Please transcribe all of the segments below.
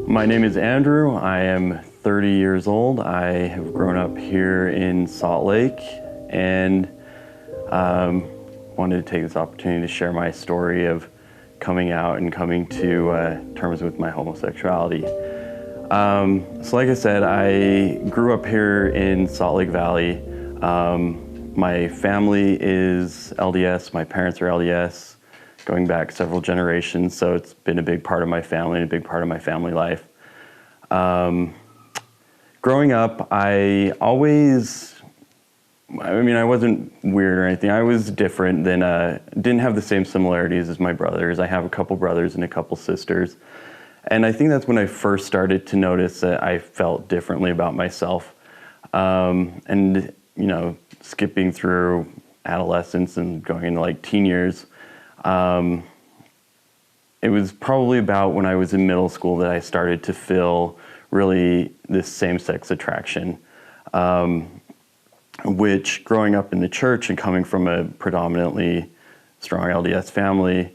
My name is Andrew. I am 30 years old. I have grown up here in Salt Lake and wanted to take this opportunity to share my story of coming out and coming to terms with my homosexuality. So like I said, I grew up here in Salt Lake Valley. My family is LDS, my parents are LDS, going back several generations, so it's been a big part of my family and a big part of my family life. Growing up, I wasn't weird or anything. I was different than, didn't have the same similarities as my brothers. I have a couple brothers and a couple sisters. And I think that's when I first started to notice that I felt differently about myself. And, you know, skipping through adolescence and going into like teen years, it was probably about when I was in middle school that I started to feel really this same-sex attraction, which growing up in the church and coming from a predominantly strong LDS family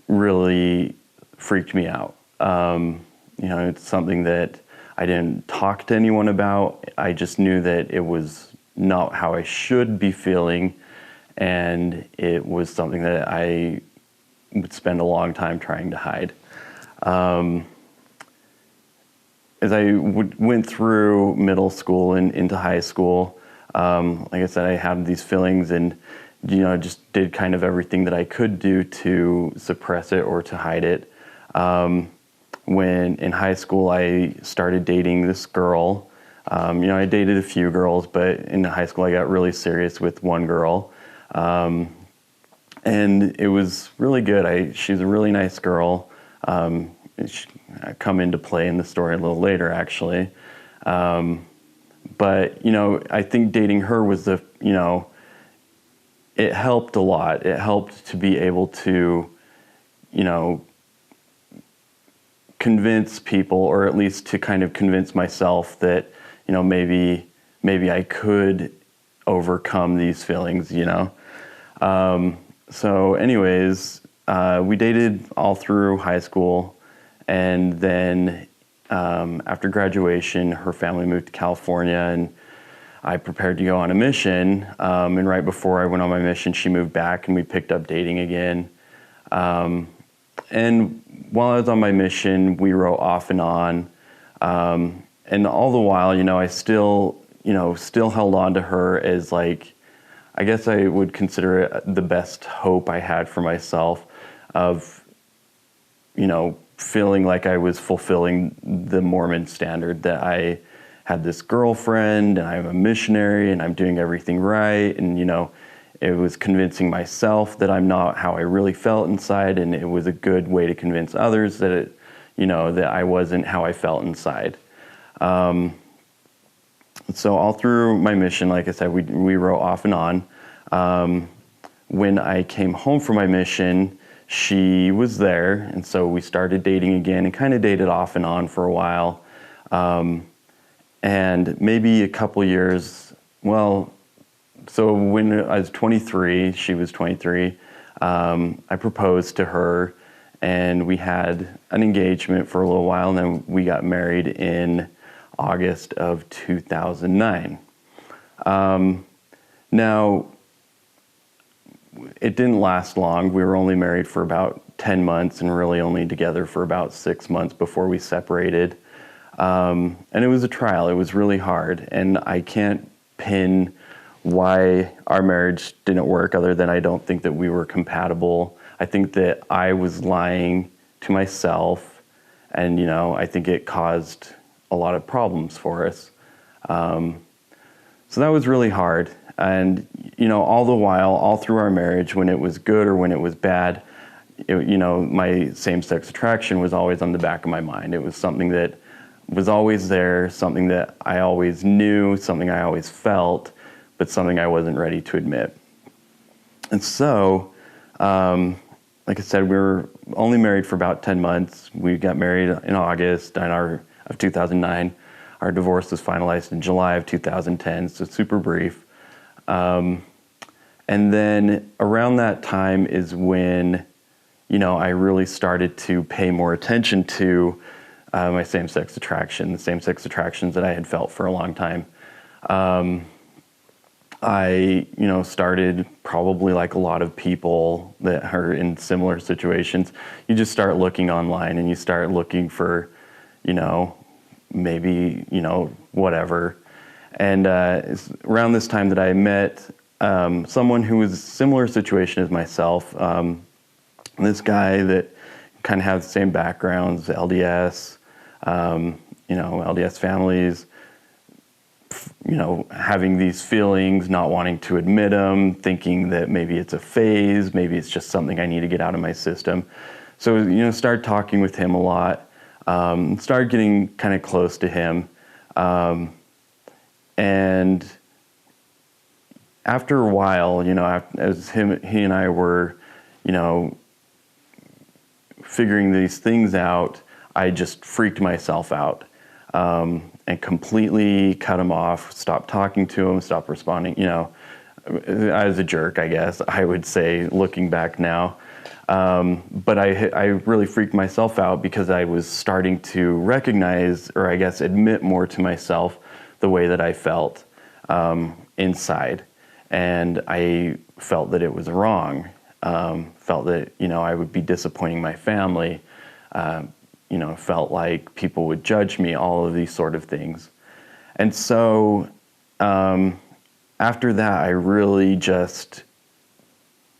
really freaked me out. You know, it's something that I didn't talk to anyone about. I just knew that it was not how I should be feeling, and it was something that I would spend a long time trying to hide. As I went through middle school and into high school, like I said, I had these feelings and, you know, just did kind of everything that I could do to suppress it or to hide it. When in high school, I started dating this girl. You know, I dated a few girls, but in high school, I got really serious with one girl. And it was really good. She's a really nice girl. She come into play in the story a little later, actually. But, you know, I think dating her was it helped a lot. It helped to be able to, you know, convince people, or at least to kind of convince myself that, you know, maybe I could overcome these feelings, you know. So anyways, we dated all through high school, and then after graduation, her family moved to California, and I prepared to go on a mission. And right before I went on my mission, she moved back, and we picked up dating again. And while I was on my mission, we wrote off and on. And all the while, you know, I still held on to her as, like, I guess I would consider it the best hope I had for myself of, you know, feeling like I was fulfilling the Mormon standard, that I had this girlfriend and I'm a missionary and I'm doing everything right. And, you know, it was convincing myself that I'm not how I really felt inside. And it was a good way to convince others that that I wasn't how I felt inside. So all through my mission, like I said, we wrote off and on. When I came home from my mission, she was there, and so we started dating again and kind of dated off and on for a while. And maybe a couple years, so when I was 23, she was 23, I proposed to her, and we had an engagement for a little while, and then we got married in August of 2009. Now, it didn't last long. We were only married for about 10 months and really only together for about 6 months before we separated. And it was a trial. It was really hard. And I can't pin why our marriage didn't work other than I don't think that we were compatible. I think that I was lying to myself, and, you know, I think it caused a lot of problems for us. So that was really hard. And, you know, all the while, all through our marriage, when it was good or when it was bad, my same-sex attraction was always on the back of my mind. It was something that was always there, something that I always knew, something I always felt, but something I wasn't ready to admit. And so, like I said, we were only married for about 10 months. We got married in August of 2009. Our divorce was finalized in July of 2010, so super brief. And then around that time is when, I really started to pay more attention to my same-sex attraction, the same-sex attractions that I had felt for a long time. I, started probably like a lot of people that are in similar situations. You just start looking online and you start looking for, maybe, whatever. And it's around this time that I met someone who was a similar situation as myself. This guy that kind of has the same backgrounds, LDS, LDS families, having these feelings, not wanting to admit them, thinking that maybe it's a phase, maybe it's just something I need to get out of my system. So, started talking with him a lot, started getting kind of close to him. And after a while, as he and I were, figuring these things out, I just freaked myself out. And completely cut him off, stopped talking to him, stopped responding. I was a jerk, I guess, I would say, looking back now. But I really freaked myself out because I was starting to recognize, or I guess admit more to myself, the way that I felt inside. And I felt that it was wrong, felt that, I would be disappointing my family, felt like people would judge me, all of these sort of things. And so after that, I really just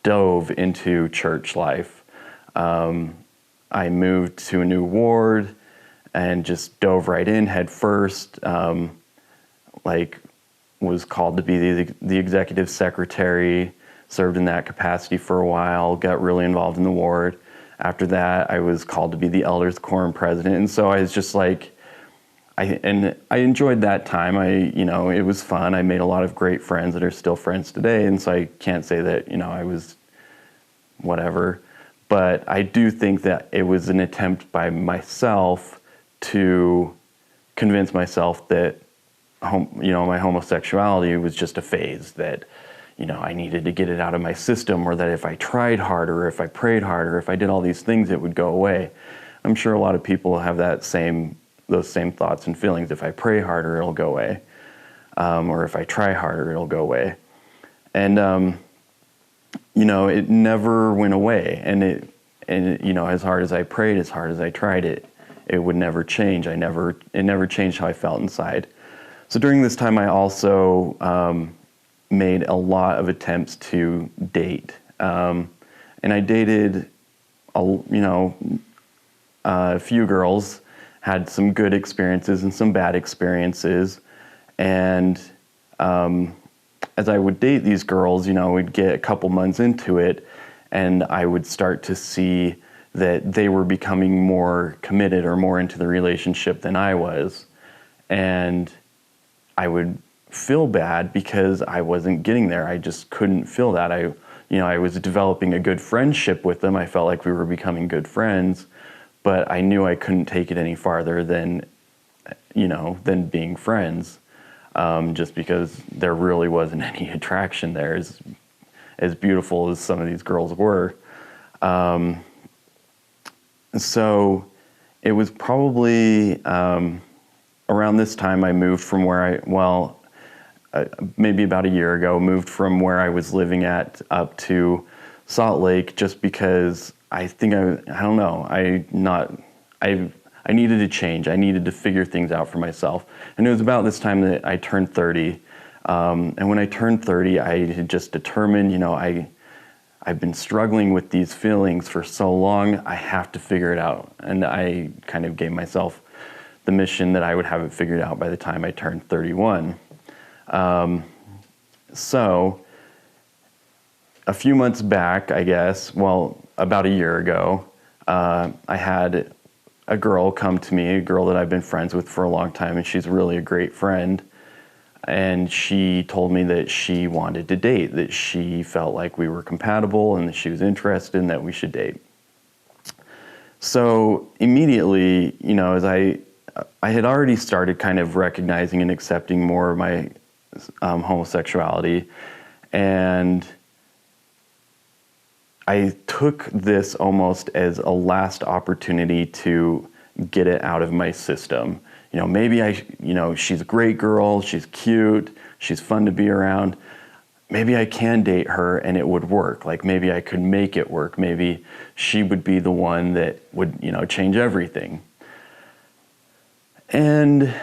dove into church life. I moved to a new ward and just dove right in head first, was called to be the executive secretary, served in that capacity for a while, got really involved in the ward. After that, I was called to be the elders quorum president. And so I was just like, I enjoyed that time. It was fun. I made a lot of great friends that are still friends today. And so I can't say that, I was whatever. But I do think that it was an attempt by myself to convince myself that, my homosexuality was just a phase, that, I needed to get it out of my system, or that if I tried harder, or if I prayed harder, if I did all these things, it would go away. I'm sure a lot of people have those same thoughts and feelings. If I pray harder, it'll go away. Or if I try harder, it'll go away. And, it never went away. And as hard as I prayed, as hard as I tried, it would never change. It never changed how I felt inside. So during this time, I also, made a lot of attempts to date. And I dated, a few girls, had some good experiences and some bad experiences. And as I would date these girls, we'd get a couple months into it, and I would start to see that they were becoming more committed or more into the relationship than I was. And I would feel bad because I wasn't getting there. I just couldn't feel that. I was developing a good friendship with them. I felt like we were becoming good friends, but I knew I couldn't take it any farther than being friends, just because there really wasn't any attraction there, as beautiful as some of these girls were. So it was probably around this time I moved from maybe about a year ago, moved from where I was living at up to Salt Lake, just because I think I needed to change. I needed to figure things out for myself. And it was about this time that I turned 30. And when I turned 30, I had just determined, I've been struggling with these feelings for so long, I have to figure it out. And I kind of gave myself the mission that I would have it figured out by the time I turned 31. So a few months back, I guess, about a year ago, I had a girl come to me, a girl that I've been friends with for a long time, and she's really a great friend. And she told me that she wanted to date, that she felt like we were compatible and that she was interested and that we should date. So immediately, as I had already started kind of recognizing and accepting more of my homosexuality, and I took this almost as a last opportunity to get it out of my system. Maybe she's a great girl, she's cute, she's fun to be around. Maybe I can date her and it would work. Like maybe I could make it work. Maybe she would be the one that would, change everything. And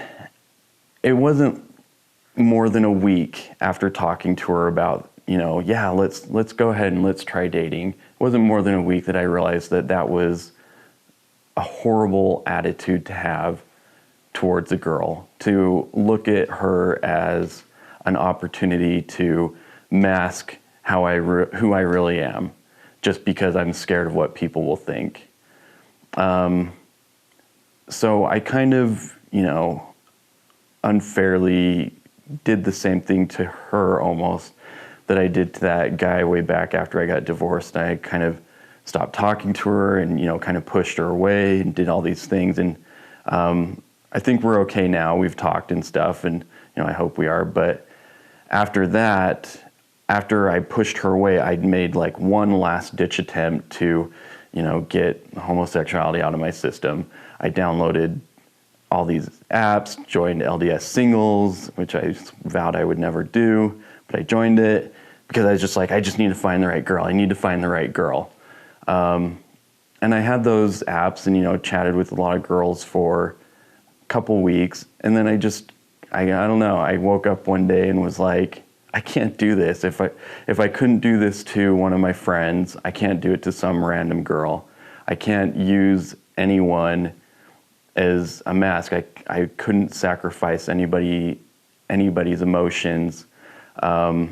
it wasn't more than a week after talking to her about, yeah, let's go ahead and let's try dating. It wasn't more than a week that I realized that was a horrible attitude to have towards a girl, to look at her as an opportunity to mask who I really am, just because I'm scared of what people will think. So I kind of, unfairly did the same thing to her almost that I did to that guy way back after I got divorced. I kind of stopped talking to her and, kind of pushed her away and did all these things. And I think we're okay now. We've talked and stuff, and, I hope we are. But after that, after I pushed her away, I'd made like one last ditch attempt to, get homosexuality out of my system. I downloaded all these apps, joined LDS Singles, which I vowed I would never do, but I joined it because I was just like, I just need to find the right girl. I need to find the right girl. And I had those apps and, chatted with a lot of girls for a couple weeks. And then I don't know, I woke up one day and was like, I can't do this. If I couldn't do this to one of my friends, I can't do it to some random girl. I can't use anyone as a mask. I couldn't sacrifice anybody's emotions or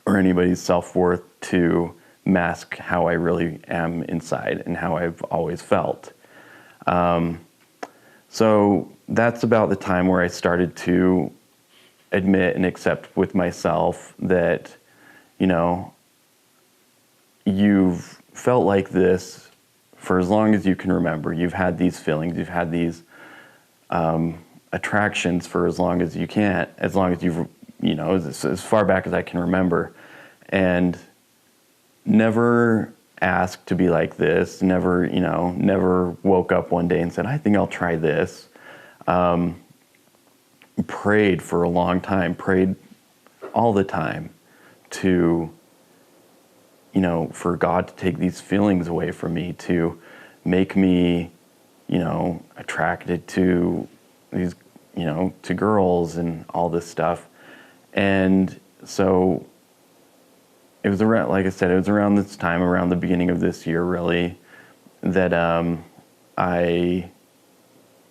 anybody's self-worth to mask how I really am inside and how I've always felt. So that's about the time where I started to admit and accept with myself that, you've felt like this for as long as you can remember. You've had these feelings, you've had these attractions for as long as you can, as long as you've, as far back as I can remember. And never asked to be like this, never woke up one day and said, I think I'll try this. Prayed for a long time, prayed all the time to, for God to take these feelings away from me, to make me, attracted to these, to girls and all this stuff. And so it was around, like I said, it was around this time, around the beginning of this year, really, that I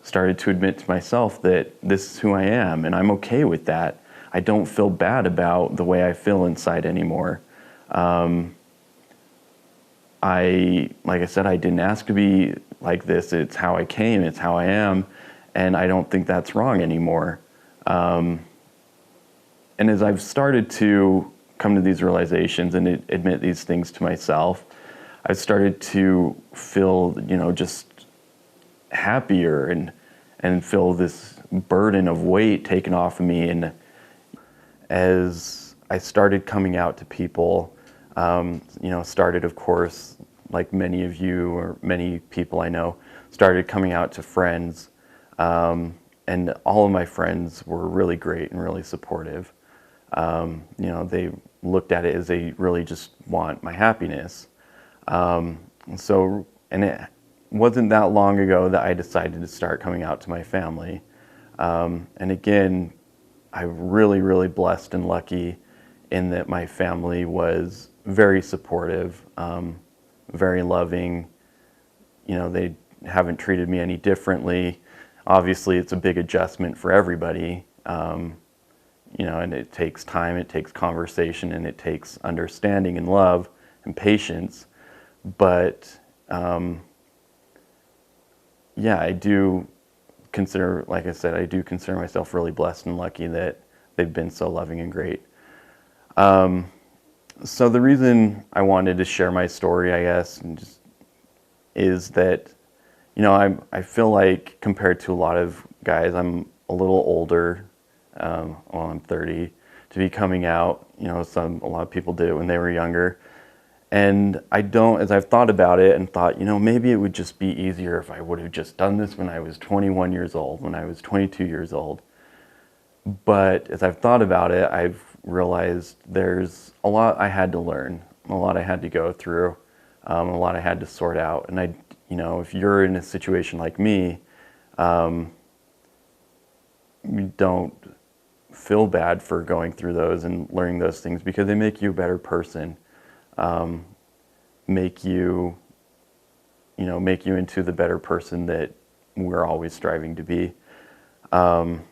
started to admit to myself that this is who I am, and I'm okay with that. I don't feel bad about the way I feel inside anymore. Like I said, I didn't ask to be like this. It's how I came, it's how I am, and I don't think that's wrong anymore. And as I've started to come to these realizations and admit these things to myself, I've started to feel, just happier and feel this burden of weight taken off of me. And as I started coming out to people, started, of course, like many of you or many people I know, started coming out to friends. And all of my friends were really great and really supportive. They looked at it as they really just want my happiness. And it wasn't that long ago that I decided to start coming out to my family. And again, I'm really, really blessed and lucky in that my family was very supportive, very loving. They haven't treated me any differently. Obviously, it's a big adjustment for everybody. And it takes time, it takes conversation, and it takes understanding and love and patience. But I do consider, like I said, I do consider myself really blessed and lucky that they've been so loving and great. So the reason I wanted to share my story, I guess, is that, I feel like compared to a lot of guys, I'm a little older. I'm 30, to be coming out. A lot of people did it when they were younger. And as I've thought about it and thought, maybe it would just be easier if I would have just done this when I was 21 years old, when I was 22 years old. But as I've thought about it, I've realized there's a lot I had to learn, a lot I had to go through, a lot I had to sort out. And if you're in a situation like me, you don't feel bad for going through those and learning those things, because they make you a better person. Make you into the better person that we're always striving to be. And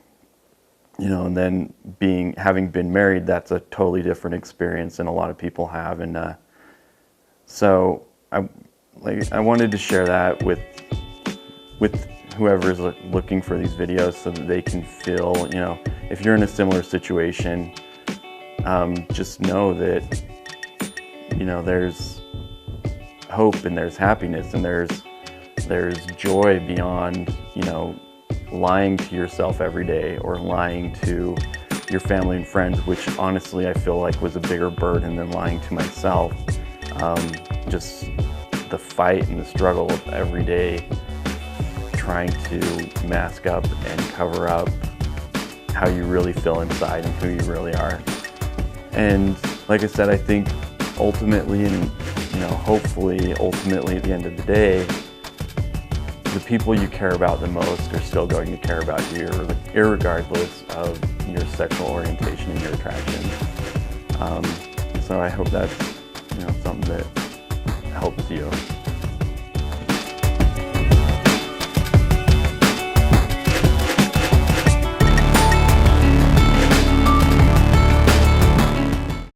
then having been married, that's a totally different experience than a lot of people have. And so I wanted to share that with whoever's looking for these videos, so that they can feel, if you're in a similar situation, just know that there's hope, and there's happiness, and there's joy beyond lying to yourself every day, or lying to your family and friends, which honestly I feel like was a bigger burden than lying to myself. Just the fight and the struggle of every day trying to mask up and cover up how you really feel inside and who you really are. And like I said, I think ultimately, and hopefully ultimately at the end of the day, the people you care about the most are still going to care about you, irregardless of your sexual orientation and your attraction. So I hope that's something that helps you.